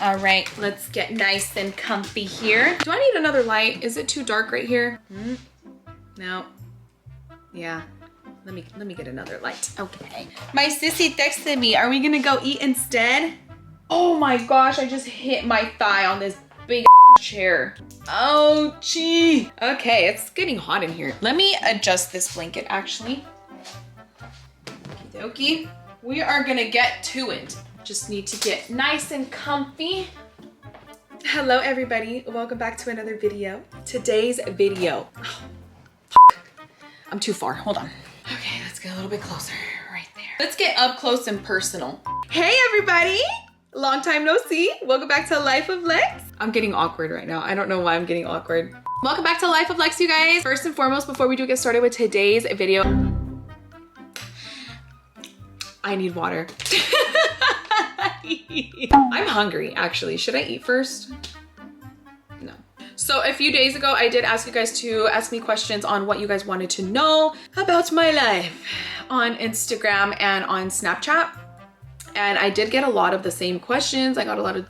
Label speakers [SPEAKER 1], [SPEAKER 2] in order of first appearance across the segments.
[SPEAKER 1] All right, let's get nice and comfy here. Do I need another light? Is it too dark right here? No. Yeah. Let me get another light. Okay. My sissy texted me. Are we gonna go eat instead? Oh my gosh, I just hit my thigh on this big chair. Oh, gee. Okay, it's getting hot in here. Let me adjust this blanket actually. Okie dokie. We are gonna get to it. Just need to get nice and comfy. Hello everybody, welcome back to another video. Today's video. Oh, I'm too far, hold on. Okay, let's get a little bit closer, right there. Let's get up close and personal. Hey everybody, long time no see. Welcome back to Life of Lex. I'm getting awkward right now. I don't know why I'm getting awkward. Welcome back to Life of Lex, you guys. First and foremost, before we do get started with today's video, I need water. I'm hungry, actually. Should I eat first? No. So a few days ago, I did ask you guys to ask me questions on what you guys wanted to know about my life on Instagram and on Snapchat. And I did get a lot of the same questions. I got a lot of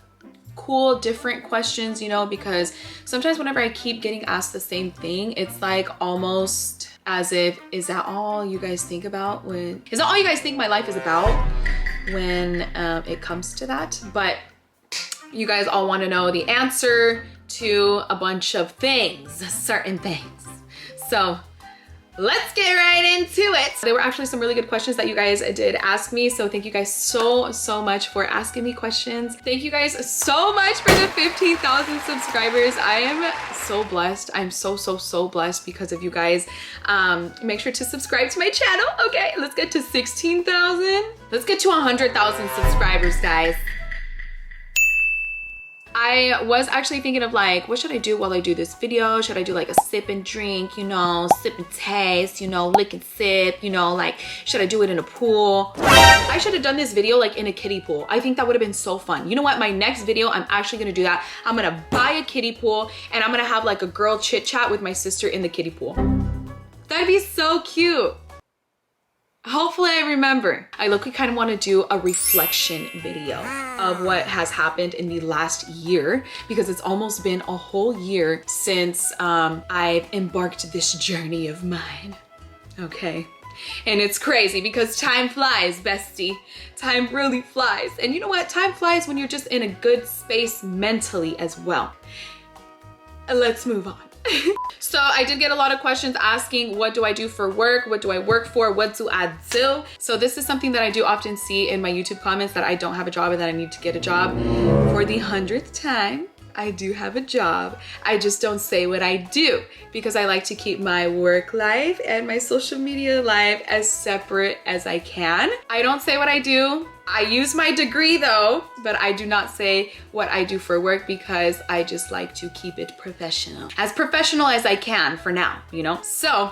[SPEAKER 1] cool, different questions, you know, because sometimes whenever I keep getting asked the same thing, it's like almost as if, is that all you guys think about is that all you guys think my life is about when it comes to that? But you guys all want to know the answer to a bunch of things, certain things. So let's get right into it. There were actually some really good questions that you guys did ask me. So thank you guys so much for asking me questions. Thank you guys so much for the 15,000 subscribers. I am so blessed. I'm so blessed because of you guys. Make sure to subscribe to my channel. Okay, let's get to 16,000. Let's get to 100,000 subscribers, guys. I was actually thinking of like, what should I do while I do this video? Should I do like a sip and drink, you know, sip and taste, you know, lick and sip, you know, like, should I do it in a pool? I should have done this video like in a kiddie pool. I think that would have been so fun. You know what? My next video, I'm actually gonna do that. I'm gonna buy a kiddie pool and I'm gonna have like a girl chit chat with my sister in the kiddie pool. That'd be so cute. Hopefully I remember. I look, we kind of want to do a reflection video of what has happened in the last year because it's almost been a whole year since I've embarked this journey of mine. Okay. And it's crazy because time flies, bestie. Time really flies. And you know what? Time flies when you're just in a good space mentally as well. Let's move on. So I did get a lot of questions asking, what do I do for work? What do I work for? What do I do? So this is something that I do often see in my YouTube comments, that I don't have a job and that I need to get a job. For the 100th time, I do have a job. I just don't say what I do because I like to keep my work life and my social media life as separate as I can. I don't say what I do. I use my degree though, but I do not say what I do for work because I just like to keep it professional. As professional as I can for now, you know? So,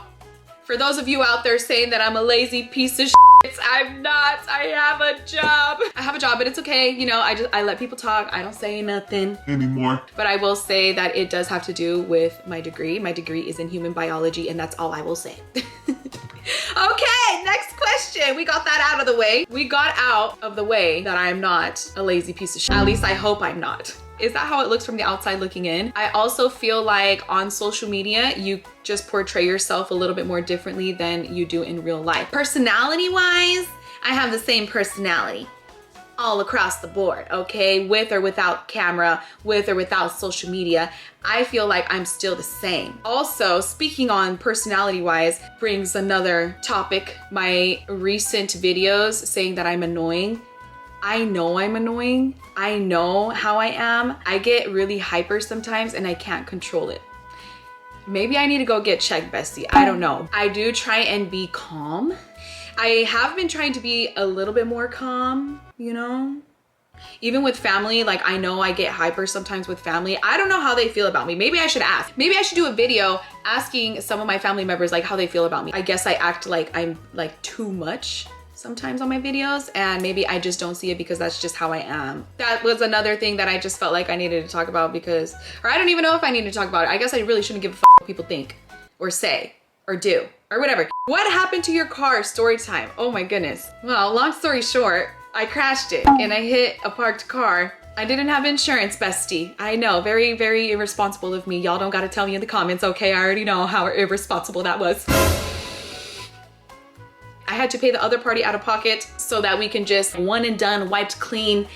[SPEAKER 1] for those of you out there saying that I'm a lazy piece of shit, I'm not. I have a job. I have a job, but it's okay. You know, I let people talk. I don't say nothing anymore. But I will say that it does have to do with my degree. My degree is in human biology, and that's all I will say. Okay, next question. We got that out of the way. We got out of the way that I am not a lazy piece of shit. At least I hope I'm not. Is that how it looks from the outside looking in? I also feel like on social media, you just portray yourself a little bit more differently than you do in real life. Personality-wise, I have the same personality all across the board, okay? With or without camera, with or without social media, I feel like I'm still the same. Also, speaking on personality-wise, brings another topic. My recent videos saying that I'm annoying. I know I'm annoying. I know how I am. I get really hyper sometimes and I can't control it. Maybe I need to go get checked, bestie. I don't know. I do try and be calm. I have been trying to be a little bit more calm, you know? Even with family, like I know I get hyper sometimes with family. I don't know how they feel about me. Maybe I should ask. Maybe I should do a video asking some of my family members like how they feel about me. I guess I act like I'm like too much sometimes on my videos, and maybe I just don't see it because that's just how I am. That was another thing that I just felt like I needed to talk about because, or I don't even know if I need to talk about it. I guess I really shouldn't give a fuck what people think or say or do or whatever. What happened to your car? Story time. Oh my goodness. Well, long story short, I crashed it and I hit a parked car I didn't have insurance, bestie. I know, very, very irresponsible of me. Y'all don't gotta tell me in the comments, okay? I already know how irresponsible that was. I had to pay the other party out of pocket so that we can just one and done, wiped clean,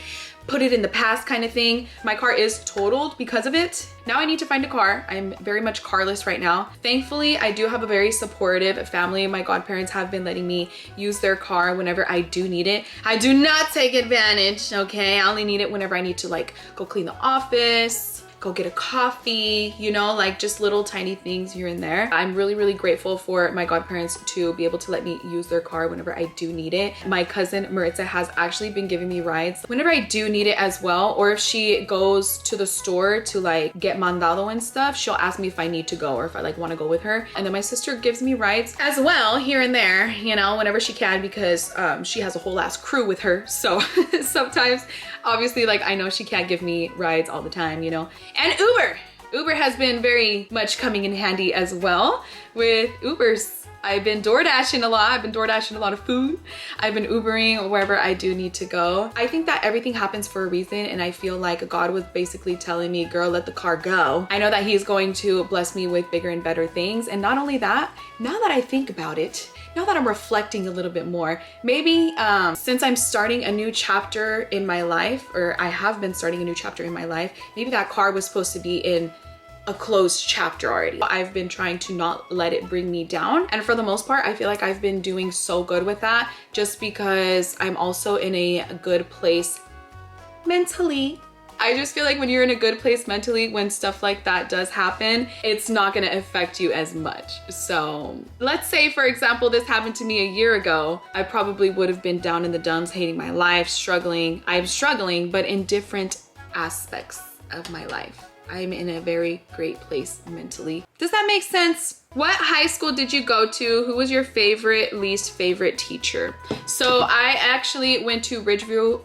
[SPEAKER 1] put it in the past kind of thing. My car is totaled because of it. Now I need to find a car. I'm very much carless right now. Thankfully, I do have a very supportive family. My godparents have been letting me use their car whenever I do need it. I do not take advantage, okay? I only need it whenever I need to like go clean the office, go get a coffee, you know, like just little tiny things here and there. I'm really, really grateful for my godparents to be able to let me use their car whenever I do need it. My cousin Maritza has actually been giving me rides whenever I do need it as well, or if she goes to the store to like get mandado and stuff, she'll ask me if I need to go or if I like want to go with her. And then my sister gives me rides as well here and there, you know, whenever she can, because she has a whole ass crew with her. So sometimes obviously like I know she can't give me rides all the time, you know. And Uber has been very much coming in handy as well with Ubers. I've been door dashing a lot. I've been door dashing a lot of food. I've been Ubering wherever I do need to go. I think that everything happens for a reason, and I feel like God was basically telling me, girl, let the car go. I know that he's going to bless me with bigger and better things. And not only that, now that I think about it, now that I'm reflecting a little bit more, maybe since I'm starting a new chapter in my life, or I have been starting a new chapter in my life, maybe that car was supposed to be in a closed chapter already. I've been trying to not let it bring me down. And for the most part, I feel like I've been doing so good with that just because I'm also in a good place mentally. I just feel like when you're in a good place mentally, when stuff like that does happen, it's not gonna affect you as much. So let's say, for example, this happened to me a year ago, I probably would have been down in the dumps, hating my life, struggling. I'm struggling, but in different aspects of my life. I'm in a very great place mentally. Does that make sense? What high school did you go to? Who was your favorite, least favorite teacher? So I actually went to Ridgeview.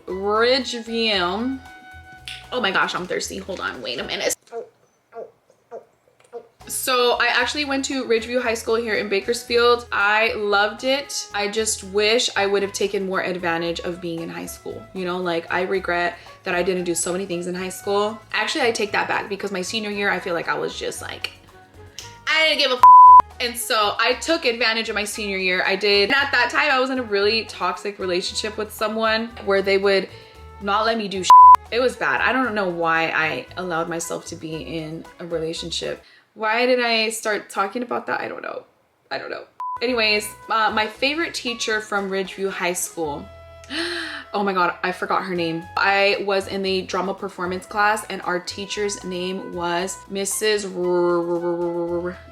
[SPEAKER 1] Oh my gosh, I'm thirsty. Hold on, wait a minute. So I actually went to Ridgeview High School here in Bakersfield. I loved it. I just wish I would have taken more advantage of being in high school. You know, like I regret that I didn't do so many things in high school. Actually, I take that back because my senior year, I feel like I was just like, I didn't give a f. And so I took advantage of my senior year. I did. And at that time, I was in a really toxic relationship with someone where they would not let me do shit. It was bad. I don't know why I allowed myself to be in a relationship. Why did I start talking about that? I don't know. Anyways, my favorite teacher from Ridgeview High School. Oh my God, I forgot her name. I was in the drama performance class and our teacher's name was Mrs.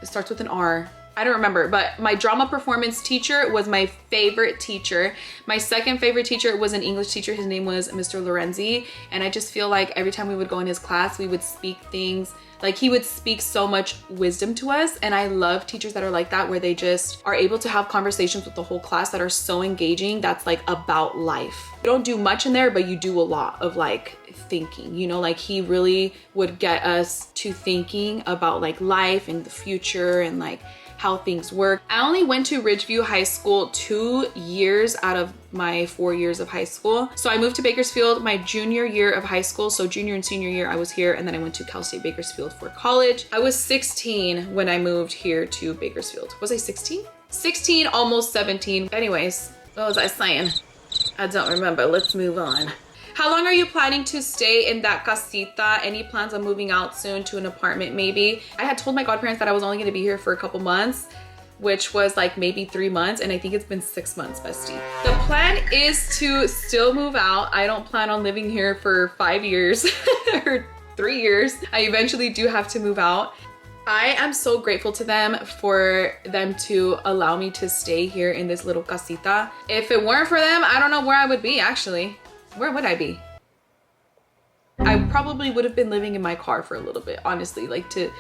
[SPEAKER 1] It starts with an R. I don't remember, but my drama performance teacher was my favorite teacher. My second favorite teacher was an English teacher. His name was Mr. Lorenzi. And I just feel like every time we would go in his class, we would speak things, like he would speak so much wisdom to us. And I love teachers that are like that, where they just are able to have conversations with the whole class that are so engaging. That's like about life. You don't do much in there, but you do a lot of like thinking, you know, like he really would get us to thinking about like life and the future and like how things work. I only went to Ridgeview High School 2 years out of my 4 years of high school. So I moved to Bakersfield my junior year of high school. So junior and senior year I was here, and then I went to Cal State Bakersfield for college. I was 16 when I moved here to Bakersfield. Was I 16? 16, almost 17. Anyways, what was I saying? I don't remember. Let's move on. How long are you planning to stay in that casita? Any plans on moving out soon to an apartment maybe? I had told my godparents that I was only gonna be here for a couple months, which was like maybe 3 months, and I think it's been 6 months, bestie. The plan is to still move out. I don't plan on living here for 5 years or 3 years. I eventually do have to move out. I am so grateful to them for them to allow me to stay here in this little casita. If it weren't for them, I don't know where I would be actually. Where would I be? I probably would have been living in my car for a little bit, honestly, like to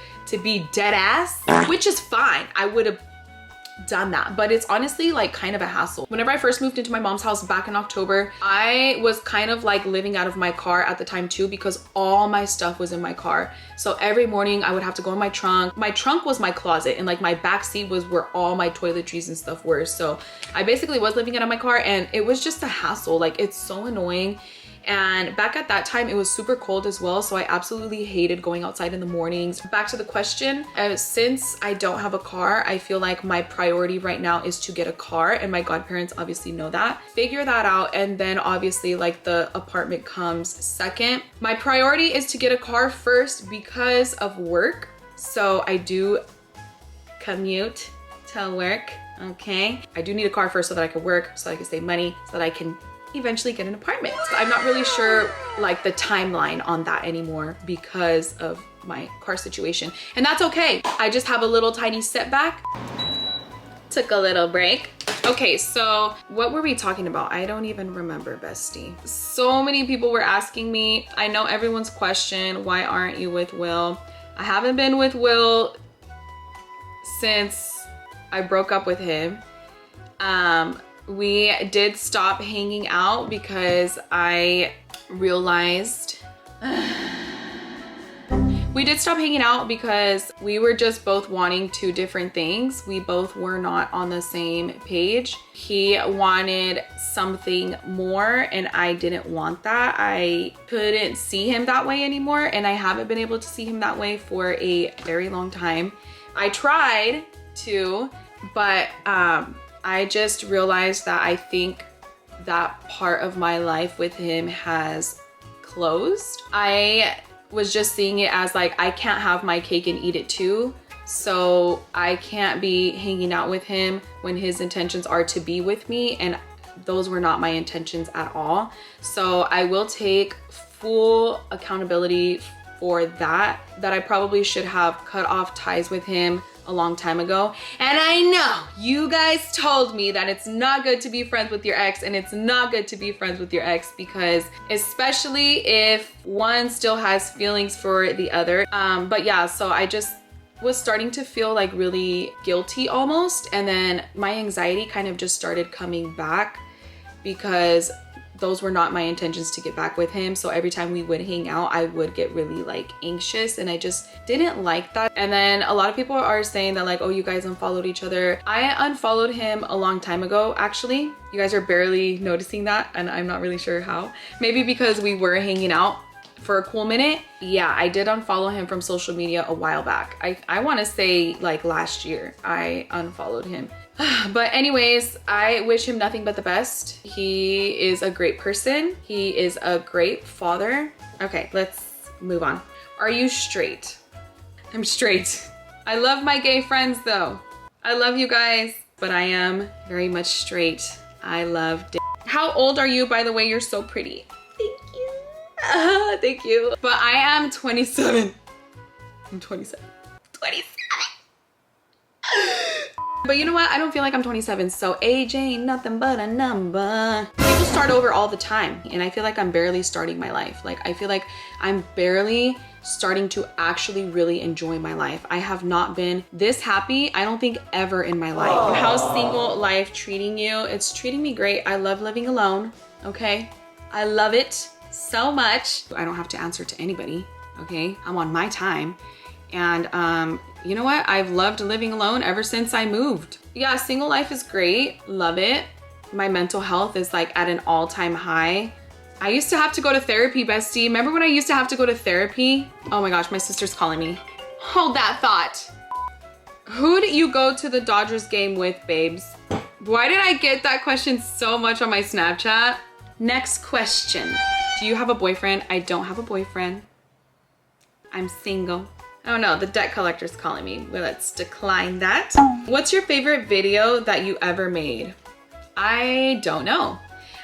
[SPEAKER 1] be dead ass, which is fine. I would have done that, but it's honestly like kind of a hassle. Whenever I first moved into my mom's house back in October, I was kind of like living out of my car at the time too, because all my stuff was in my car. So every morning I would have to go in my trunk. My trunk was my closet, and like my back seat was where all my toiletries and stuff were. So I basically was living out of my car, and it was just a hassle. Like it's so annoying. And back at that time, it was super cold as well. So I absolutely hated going outside in the mornings. Back to the question, since I don't have a car, I feel like my priority right now is to get a car, and my godparents obviously know that. Figure that out, and then obviously like the apartment comes second. My priority is to get a car first because of work. So I do commute to work, okay? I do need a car first so that I can work, so that I can save money, so that I can eventually get an apartment. So I'm not really sure like the timeline on that anymore because of my car situation, and that's okay. I just have a little tiny setback. Took a little break. Okay, so what were we talking about? I don't even remember, bestie. So many people were asking me. I know everyone's question, why aren't you with Will? I haven't been with Will since I broke up with him. We did stop hanging out because I realized we did stop hanging out because we were just both wanting two different things. We both were not on the same page. He wanted something more and I didn't want that. I couldn't see him that way anymore, and I haven't been able to see him that way for a very long time. I tried to, but I just realized that I think that part of my life with him has closed. I was just seeing it as like, I can't have my cake and eat it too. So I can't be hanging out with him when his intentions are to be with me, and those were not my intentions at all. So I will take full accountability for that I probably should have cut off ties with him a long time ago. And I know you guys told me that it's not good to be friends with your ex, and it's not good to be friends with your ex, because especially if one still has feelings for the other. But yeah, so I just was starting to feel like really guilty almost, and then my anxiety kind of just started coming back because those were not my intentions to get back with him. So every time we would hang out, I would get really like anxious, and I just didn't like that. And then a lot of people are saying that like, oh, you guys unfollowed each other. I unfollowed him a long time ago, actually. You guys are barely noticing that, and I'm not really sure how. Maybe because we were hanging out for a cool minute. Yeah, I did unfollow him from social media a while back. I want to say like last year I unfollowed him. But anyways, I wish him nothing but the best. He is a great person. He is a great father. Okay, let's move on. Are you straight? I'm straight. I love my gay friends though. I love you guys, but I am very much straight. I love dick. How old are you, by the way? You're so pretty. Thank you. Thank you. But I am 27. I'm 27. 27. But you know what? I don't feel like I'm 27, so age ain't nothing but a number. People start over all the time, and I feel like I'm barely starting my life. Like, I feel like I'm barely starting to actually really enjoy my life. I have not been this happy, I don't think, ever in my life. Aww. How's single life treating you? It's treating me great. I love living alone, okay? I love it so much. I don't have to answer to anybody, okay? I'm on my time. And you know what? I've loved living alone ever since I moved. Yeah, single life is great. Love it. My mental health is like at an all-time high. I used to have to go to therapy, bestie. Remember when I used to have to go to therapy? Oh my gosh, my sister's calling me. Hold that thought. Who did you go to the Dodgers game with, babes? Why did I get that question so much on my Snapchat? Next question. Do you have a boyfriend? I don't have a boyfriend. I'm single. Oh no, the debt collector's calling me. Well, let's decline that. What's your favorite video that you ever made? I don't know.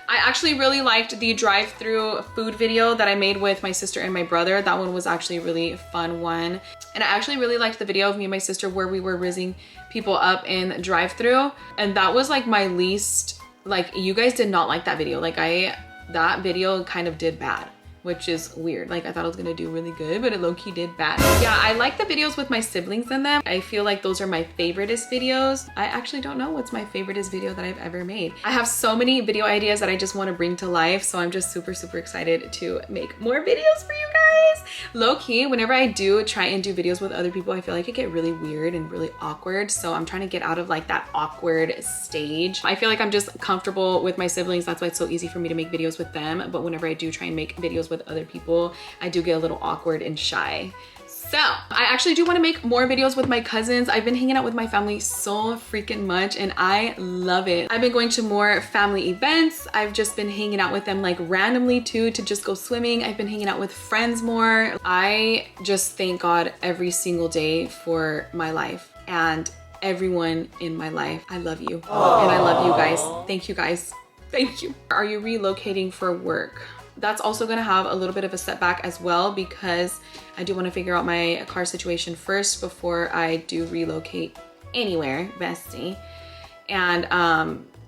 [SPEAKER 1] I actually really liked the drive-through food video that I made with my sister and my brother. That one was actually a really fun one. And I actually really liked the video of me and my sister where we were rizzing people up in drive-through. And that was like my least, like, you guys did not like that video. Like that video kind of did bad, which is weird. Like, I thought I was gonna do really good, but it low-key did bad. Yeah, I like the videos with my siblings in them. I feel like those are my favoriteest videos. I actually don't know what's my favoriteest video that I've ever made. I have so many video ideas that I just wanna bring to life, so I'm just super, super excited to make more videos for you guys. Low key, whenever I do try and do videos with other people, I feel like it get really weird and really awkward. So I'm trying to get out of like that awkward stage. I feel like I'm just comfortable with my siblings. That's why it's so easy for me to make videos with them. But whenever I do try and make videos with other people, I do get a little awkward and shy. So I actually do want to make more videos with my cousins. I've been hanging out with my family so freaking much and I love it. I've been going to more family events. I've just been hanging out with them like randomly too, to just go swimming. I've been hanging out with friends more. I just thank God every single day for my life and everyone in my life. I love you. Aww. And I love you guys. Thank you guys. Thank you. Are you relocating for work? That's also gonna have a little bit of a setback as well because I do wanna figure out my car situation first before I do relocate anywhere, bestie. And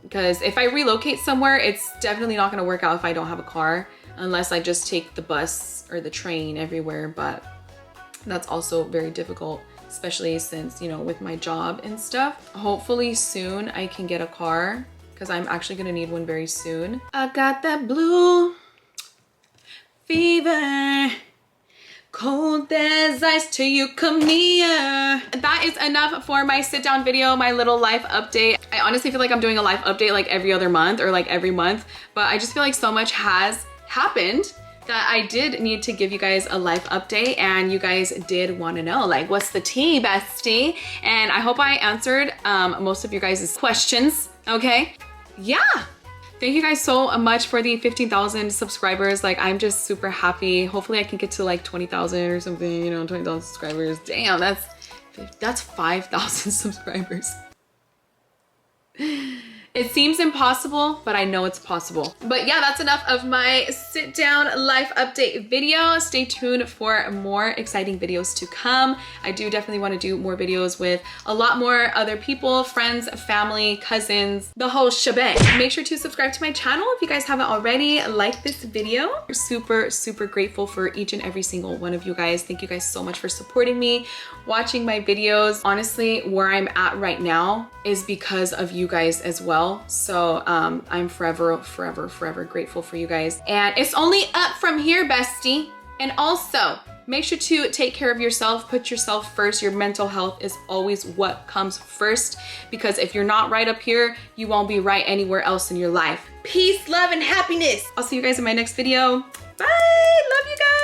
[SPEAKER 1] because if I relocate somewhere, it's definitely not gonna work out if I don't have a car unless I just take the bus or the train everywhere, but that's also very difficult, especially since, you know, with my job and stuff. Hopefully soon I can get a car because I'm actually gonna need one very soon. I got that blue fever, cold as ice till you come near. That is enough for my sit down video, my little life update. I honestly feel like I'm doing a life update like every other month or like every month, but I just feel like so much has happened that I did need to give you guys a life update, and you guys did want to know like, what's the tea, bestie? And I hope I answered most of your guys' questions, okay? Yeah. Thank you guys so much for the 15,000 subscribers. Like, I'm just super happy. Hopefully I can get to like 20,000 or something, you know, 20,000 subscribers. Damn, that's 5,000 subscribers. It seems impossible, but I know it's possible. But yeah, that's enough of my sit down life update video. Stay tuned for more exciting videos to come. I do definitely want to do more videos with a lot more other people, friends, family, cousins, the whole shebang. Make sure to subscribe to my channel if you guys haven't already. Like this video. Super, super grateful for each and every single one of you guys. Thank you guys so much for supporting me, watching my videos. Honestly, where I'm at right now is because of you guys as well. So I'm forever grateful for you guys. And it's only up from here, bestie. And also, make sure to take care of yourself, put yourself first. Your mental health is always what comes first, because if you're not right up here, you won't be right anywhere else in your life. Peace, love, and happiness. I'll see you guys in my next video. Bye, love you guys.